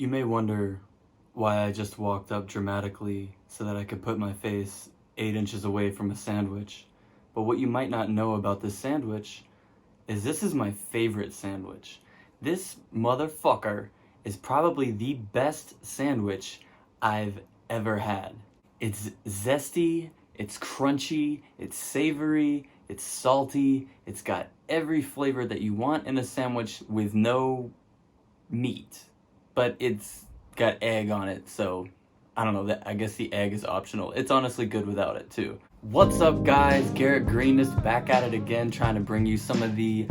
You may wonder why I just walked up dramatically so that I could put my face 8 inches away from a sandwich. But what you might not know about this sandwich is this is my favorite sandwich. This motherfucker is probably the best sandwich I've ever had. It's zesty, it's crunchy, it's savory, it's salty, it's got every flavor that you want in a sandwich with no meat. But it's got egg on it, so I don't know, I guess the egg is optional. It's honestly good without it too. What's up guys, Garrett Green is back at it again, trying to bring you some of the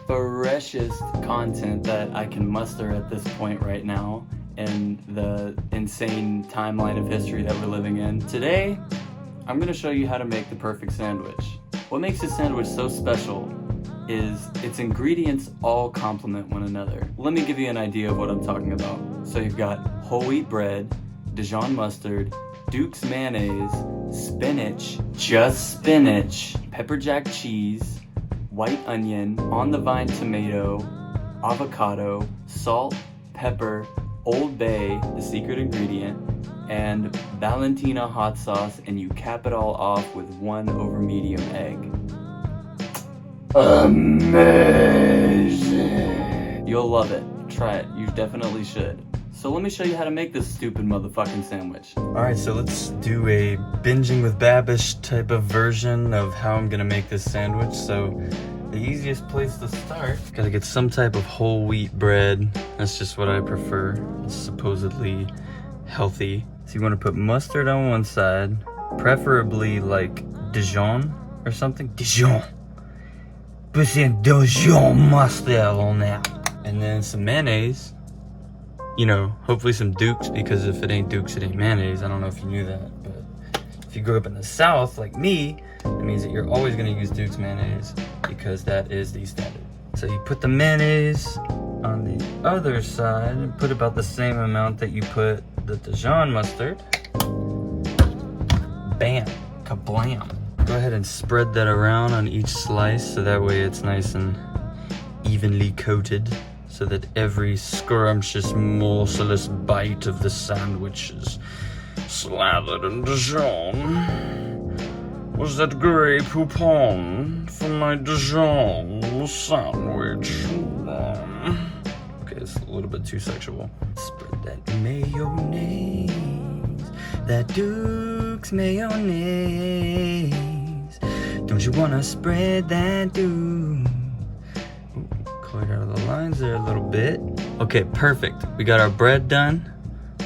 freshest content that I can muster at this point right now in the insane timeline of history that we're living in. Today, I'm gonna show you how to make the perfect sandwich. What makes this sandwich so special is its ingredients all complement one another. Let me give you an idea of what I'm talking about. So you've got whole wheat bread, Dijon mustard, Duke's mayonnaise, spinach, just spinach, pepper jack cheese, white onion, on the vine tomato, avocado, salt, pepper, Old Bay, the secret ingredient, and Valentina hot sauce, and you cap it all off with 1 over medium egg. Amazing! You'll love it. Try it. You definitely should. So let me show you how to make this stupid motherfucking sandwich. Alright, so let's do a binging with Babish type of version of how I'm gonna make this sandwich. So the easiest place to start, gotta get some type of whole wheat bread. That's just what I prefer. It's supposedly healthy. So you wanna put mustard on one side, preferably like Dijon or something. Dijon! Put some Dijon mustard on that. And then some mayonnaise. You know, hopefully some Dukes, because if it ain't Dukes, it ain't mayonnaise. I don't know if you knew that, but if you grew up in the South like me, it means that you're always gonna use Duke's mayonnaise because that is the standard. So you put the mayonnaise on the other side and put about the same amount that you put the Dijon mustard. Bam, kablam. Go ahead and spread that around on each slice so that way it's nice and evenly coated, so that every scrumptious, morseless bite of the sandwich is slathered in Dijon. Was that Grey Poupon for my Dijon sandwich? Okay, it's a little bit too sexual. Spread that mayonnaise, that Duke's mayonnaise. Don't you wanna spread that Duke? Cleared out of the lines there a little bit. Okay, perfect. We got our bread done.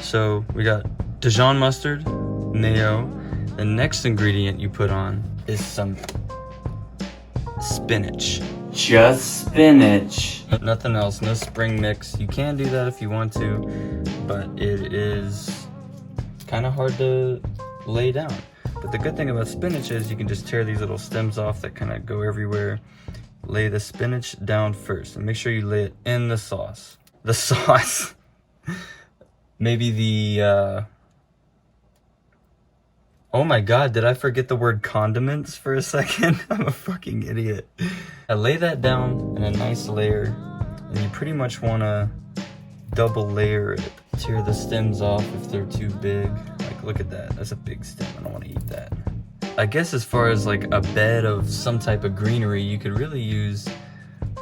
So we got Dijon mustard, mayo. The next ingredient you put on is some spinach. Just spinach. Nothing else, no spring mix. You can do that if you want to, but it is kind of hard to lay down. But the good thing about spinach is you can just tear these little stems off that kind of go everywhere. Lay the spinach down first and make sure you lay it in the sauce. The sauce. Maybe the, oh my god, did I forget the word condiments for a second? I'm a fucking idiot. I lay that down in a nice layer, and you pretty much want to double layer it. Tear the stems off if they're too big. Like, look at that. That's a big stem. I don't want to eat that. I guess as far as like a bed of some type of greenery, you could really use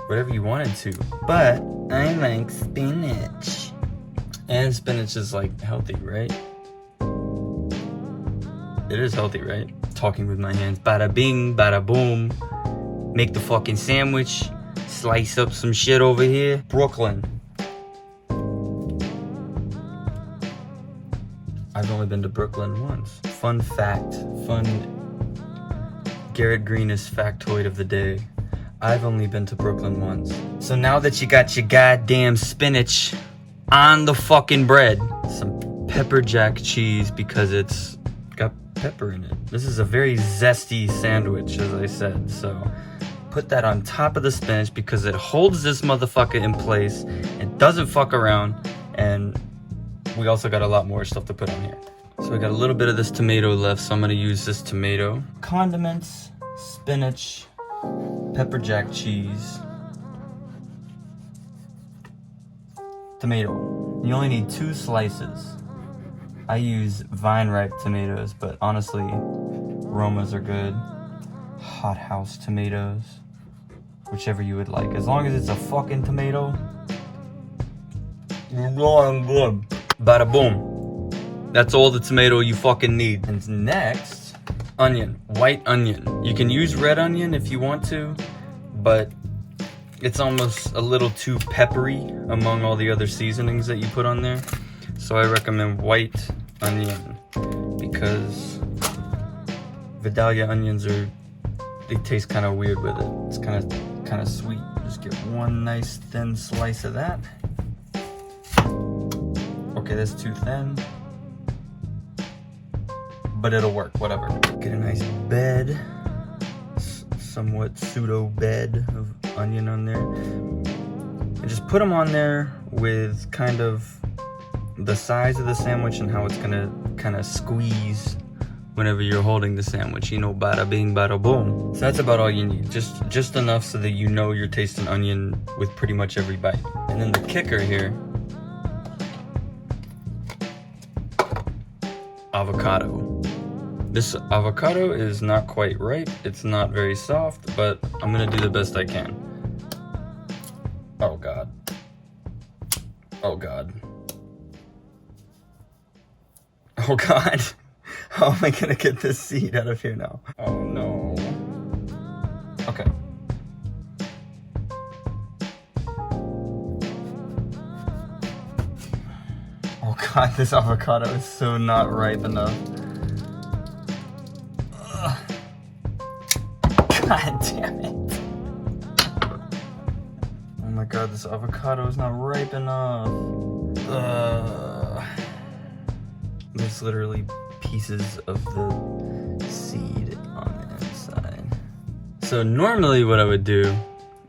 whatever you wanted to. But I like spinach. And spinach is like healthy, right? It is healthy, right? Talking with my hands. Bada bing, bada boom. Make the fucking sandwich. Slice up some shit over here. Brooklyn. I've only been to Brooklyn once. Fun fact. Fun Garrett Greenest factoid of the day. I've only been to Brooklyn once. So now that you got your goddamn spinach on the fucking bread, some pepper jack cheese because it's got pepper in it. This is a very zesty sandwich, as I said. So put that on top of the spinach because it holds this motherfucker in place and doesn't fuck around. And we also got a lot more stuff to put on here. So we got a little bit of this tomato left, so I'm gonna use this tomato. Condiments, spinach, pepper jack cheese, tomato. You only need 2 slices. I use vine-ripe tomatoes, but honestly, Romas are good. Hothouse tomatoes, whichever you would like. As long as it's a fucking tomato, you're going good. Bada boom. That's all the tomato you fucking need. And next, onion, white onion. You can use red onion if you want to, but it's almost a little too peppery among all the other seasonings that you put on there. So I recommend white onion because Vidalia onions they taste kind of weird with it. It's kind of sweet. Just get one nice thin slice of that. Okay, that's too thin, but it'll work, whatever. Get a nice bed, somewhat pseudo bed of onion on there. And just put them on there with kind of the size of the sandwich and how it's gonna kind of squeeze whenever you're holding the sandwich, you know, bada bing, bada boom. So that's about all you need, just enough so that you know you're tasting onion with pretty much every bite. And then the kicker here, avocado. This avocado is not quite ripe, it's not very soft, but I'm gonna do the best I can. Oh God. Oh God. Oh God. How am I gonna get this seed out of here now? Oh no. Okay. Oh God, this avocado is so not ripe enough. Ugh. God damn it. Oh my God, this avocado is not ripe enough. There's literally pieces of the seed on the inside. So normally what I would do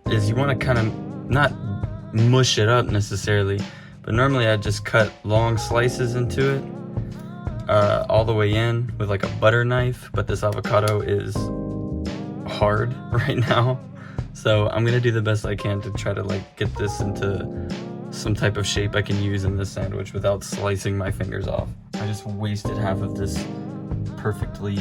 is you want to kind of not mush it up necessarily, but normally I'd just cut long slices into it all the way in with like a butter knife, but this avocado is hard right now, so I'm gonna do the best I can to try to like get this into some type of shape I can use in this sandwich without slicing my fingers off. I just wasted half of this perfectly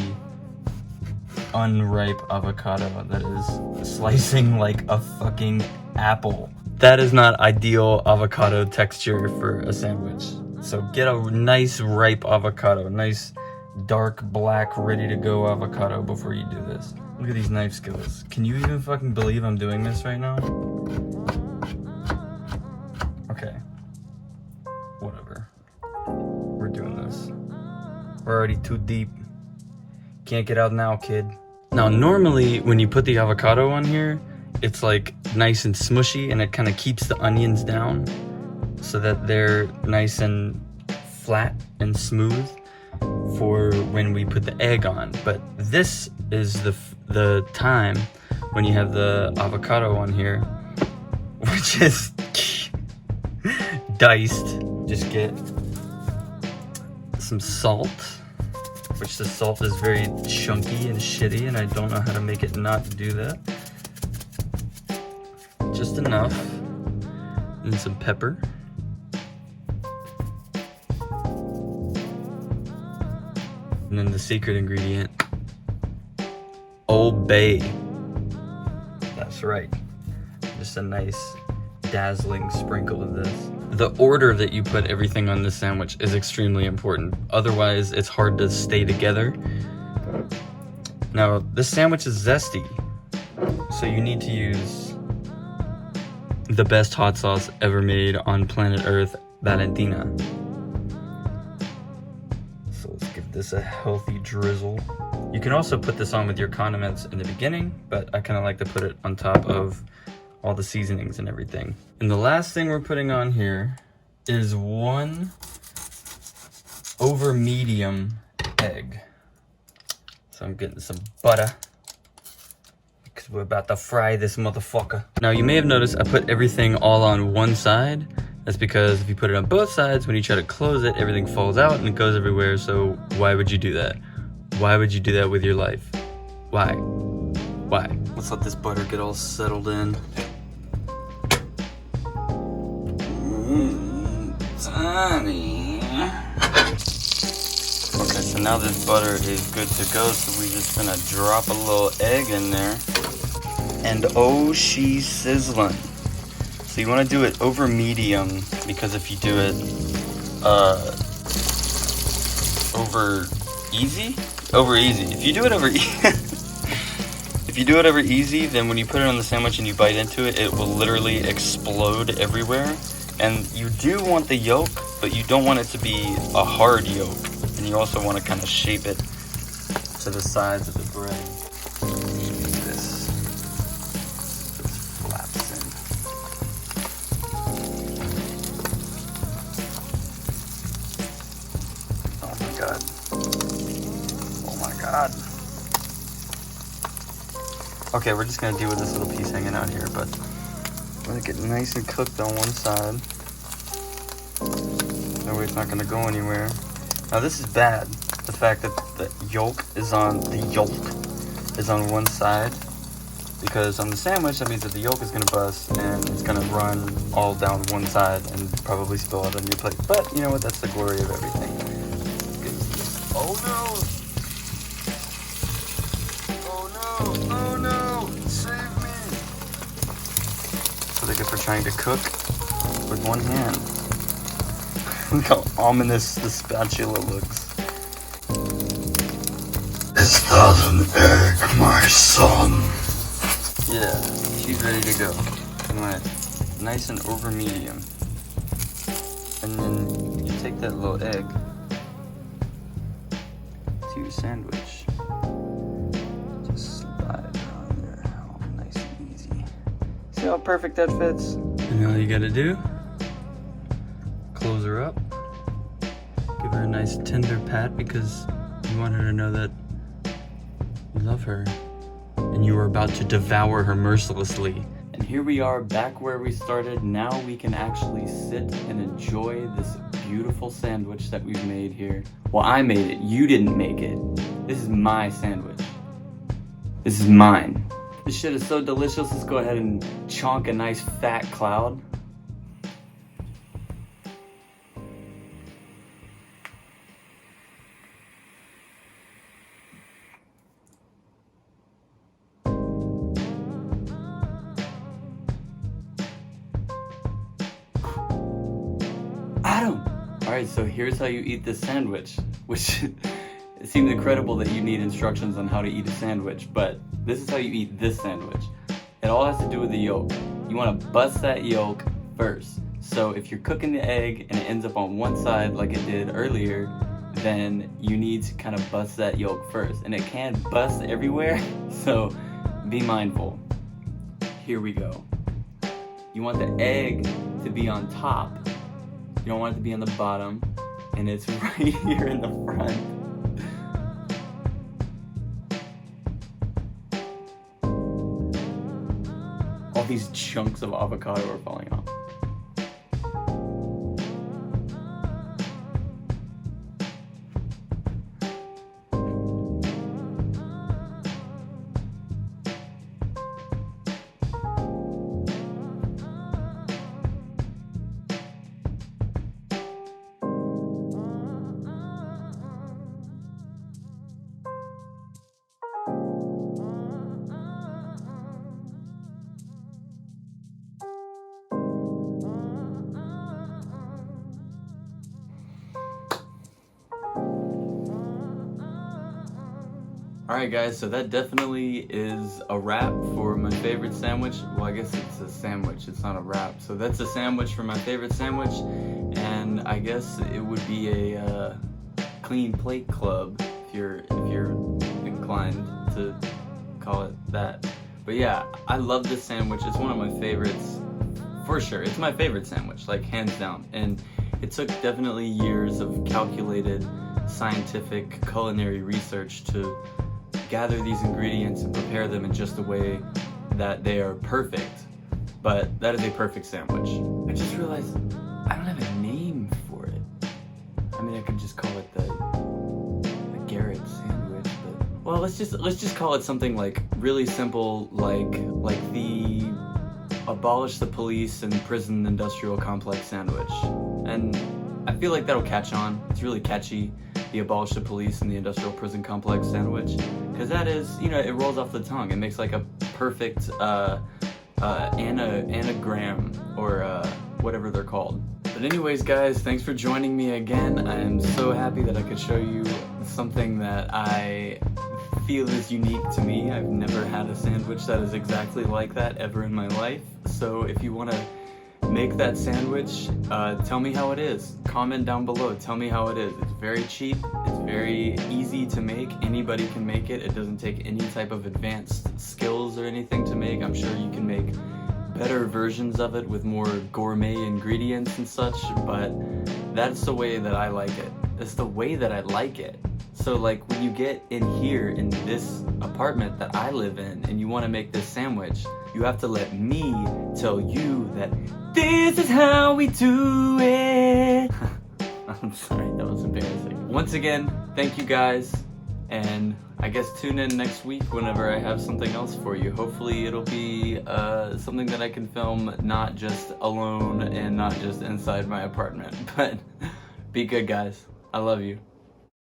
unripe avocado that is slicing like a fucking apple. That is not ideal avocado texture for a sandwich. So get a nice ripe avocado, nice dark black ready to go avocado before you do this. Look at these knife skills. Can you even fucking believe I'm doing this right now? Okay. Whatever. We're doing this. We're already too deep. Can't get out now, kid. Now, normally when you put the avocado on here, it's like nice and smushy and it kind of keeps the onions down so that they're nice and flat and smooth for when we put the egg on. But this is the time when you have the avocado on here, which is diced. Just get some salt, which the salt is very chunky and shitty, and I don't know how to make it not do that. Just enough. And some pepper. And then the secret ingredient, Old Bay. That's right. Just a nice dazzling sprinkle of this. The order that you put everything on this sandwich is extremely important. Otherwise, it's hard to stay together. Now, this sandwich is zesty, so you need to use the best hot sauce ever made on planet Earth, Valentina. So let's give this a healthy drizzle. You can also put this on with your condiments in the beginning, but I kind of like to put it on top of all the seasonings and everything. And the last thing we're putting on here is 1 over medium egg. So I'm getting some butter because we're about to fry this motherfucker. Now you may have noticed I put everything all on one side. That's because if you put it on both sides, when you try to close it, everything falls out and it goes everywhere. So why would you do that? Why would you do that with your life? Why? Why? Let's let this butter get all settled in. Honey. Okay, so now this butter is good to go, so we're just gonna drop a little egg in there. And oh, she's sizzling. So you wanna do it over medium, because if you do it over easy, if you do it over if you do it over easy, then when you put it on the sandwich and you bite into it, it will literally explode everywhere. And you do want the yolk, but you don't want it to be a hard yolk. And you also want to kind of shape it to the sides of the bread. This flaps in. Oh my god. Oh my god. Okay, we're just gonna deal with this little piece hanging out here, but let it get nice and cooked on one side. That way it's not gonna go anywhere. Now this is bad, the fact that the yolk is on one side, because on the sandwich that means that the yolk is gonna bust and it's gonna run all down one side and probably spill out on your plate. But you know what? That's the glory of everything. Oh no! Oh no! Oh no! Save me! So I guess we're trying to cook with one hand. Look how ominous the spatula looks. Is that an egg, my son? Yeah, she's ready to go. You want it nice and over medium. And then you take that little egg to your sandwich. Just slide it on there, all nice and easy. See how perfect that fits? And all you gotta do, close her up, give her a nice tender pat, because you want her to know that you love her and you are about to devour her mercilessly. And here we are back where we started. Now we can actually sit and enjoy this beautiful sandwich that we've made here. Well, I made it, you didn't make it. This is my sandwich. This is mine. This shit is so delicious. Let's go ahead and chonk a nice fat cloud. Adam! Alright, so here's how you eat this sandwich, which it seems incredible that you need instructions on how to eat a sandwich, but this is how you eat this sandwich. It all has to do with the yolk. You want to bust that yolk first. So if you're cooking the egg and it ends up on one side like it did earlier, then you need to kind of bust that yolk first. And it can bust everywhere, so be mindful. Here we go. You want the egg to be on top. You don't want it to be on the bottom, and it's right here in the front. All these chunks of avocado are falling off. Alright guys, so that definitely is a wrap for my favorite sandwich. Well, I guess it's a sandwich, it's not a wrap. So that's a sandwich for my favorite sandwich, and I guess it would be a clean plate club if you're inclined to call it that. But yeah, I love this sandwich. It's one of my favorites, for sure. It's my favorite sandwich, like hands down. And it took definitely years of calculated scientific culinary research to gather these ingredients and prepare them in just a way that they are perfect. But that is a perfect sandwich. I just realized I don't have a name for it. I mean, I could just call it the Garrett sandwich, but well, let's just call it something like really simple, like the Abolish the Police and Prison Industrial Complex sandwich. And I feel like that'll catch on. It's really catchy, the Abolish the Police and the Industrial Prison Complex sandwich, because that is, you know, it rolls off the tongue. It makes like a perfect anagram, or whatever they're called. But anyways, guys, thanks for joining me again. I am so happy that I could show you something that I feel is unique to me. I've never had a sandwich that is exactly like that ever in my life. So if you want to make that sandwich, tell me how it is. Comment down below, tell me how it is. It's very cheap, it's very easy to make. Anybody can make it. It doesn't take any type of advanced skills or anything to make. I'm sure you can make better versions of it with more gourmet ingredients and such, but that's the way that I like it. That's the way that I like it. So like when you get in here in this apartment that I live in and you want to make this sandwich, you have to let me tell you that this is how we do it. I'm sorry, that was embarrassing. Once again, thank you guys, and I guess tune in next week whenever I have something else for you. Hopefully it'll be something that I can film not just alone and not just inside my apartment. But be good, guys. I love you.